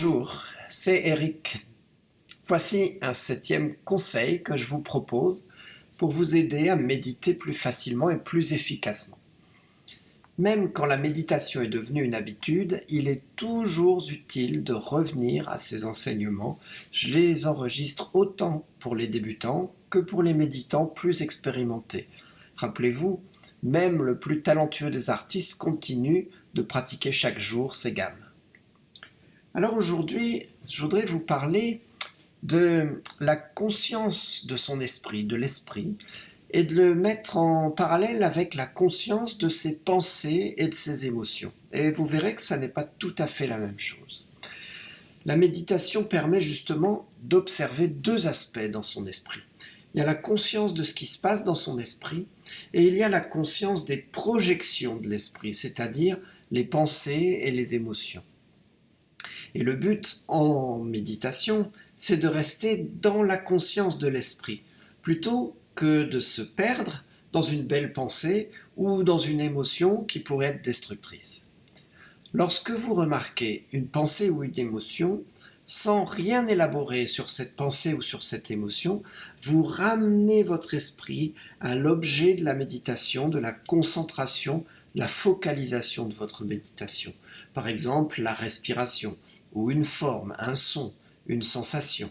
Bonjour, c'est Eric. Voici un 7e conseil que je vous propose pour vous aider à méditer plus facilement et plus efficacement. Même quand la méditation est devenue une habitude, il est toujours utile de revenir à ces enseignements. Je les enregistre autant pour les débutants que pour les méditants plus expérimentés. Rappelez-vous, même le plus talentueux des artistes continue de pratiquer chaque jour ces gammes. Alors aujourd'hui, je voudrais vous parler de la conscience de son esprit, de l'esprit, et de le mettre en parallèle avec la conscience de ses pensées et de ses émotions. Et vous verrez que ça n'est pas tout à fait la même chose. La méditation permet justement d'observer deux aspects dans son esprit. Il y a la conscience de ce qui se passe dans son esprit, et il y a la conscience des projections de l'esprit, c'est-à-dire les pensées et les émotions. Et le but en méditation, c'est de rester dans la conscience de l'esprit, plutôt que de se perdre dans une belle pensée ou dans une émotion qui pourrait être destructrice. Lorsque vous remarquez une pensée ou une émotion, sans rien élaborer sur cette pensée ou sur cette émotion, vous ramenez votre esprit à l'objet de la méditation, de la concentration, de la focalisation de votre méditation. Par exemple, la respiration, ou une forme, un son, une sensation.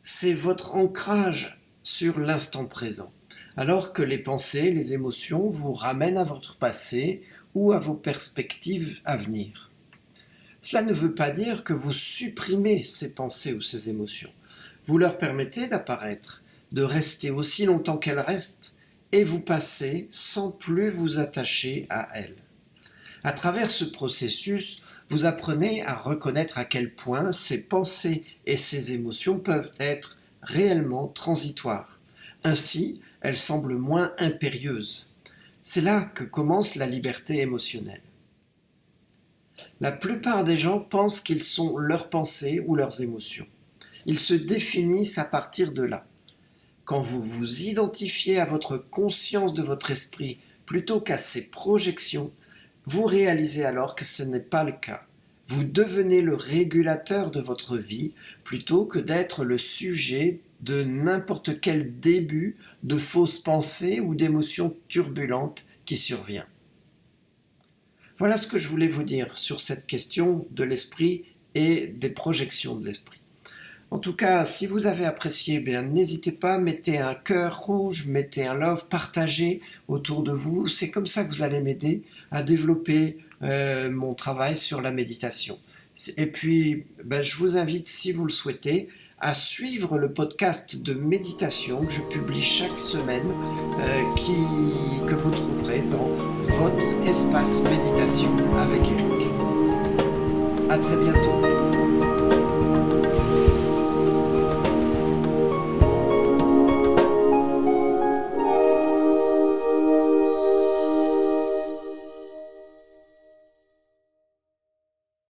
C'est votre ancrage sur l'instant présent, alors que les pensées, les émotions vous ramènent à votre passé ou à vos perspectives à venir. Cela ne veut pas dire que vous supprimez ces pensées ou ces émotions. Vous leur permettez d'apparaître, de rester aussi longtemps qu'elles restent, et vous passez sans plus vous attacher à elles. À travers ce processus, vous apprenez à reconnaître à quel point ces pensées et ces émotions peuvent être réellement transitoires. Ainsi, elles semblent moins impérieuses. C'est là que commence la liberté émotionnelle. La plupart des gens pensent qu'ils sont leurs pensées ou leurs émotions. Ils se définissent à partir de là. Quand vous vous identifiez à votre conscience de votre esprit plutôt qu'à ses projections, vous réalisez alors que ce n'est pas le cas. Vous devenez le régulateur de votre vie plutôt que d'être le sujet de n'importe quel début de fausses pensées ou d'émotions turbulentes qui survient. Voilà ce que je voulais vous dire sur cette question de l'esprit et des projections de l'esprit. En tout cas, si vous avez apprécié, n'hésitez pas, mettez un cœur rouge, mettez un love, partagez autour de vous. C'est comme ça que vous allez m'aider à développer mon travail sur la méditation. Et puis, je vous invite, si vous le souhaitez, à suivre le podcast de méditation que je publie chaque semaine, que vous trouverez dans votre espace méditation avec Eric. À très bientôt.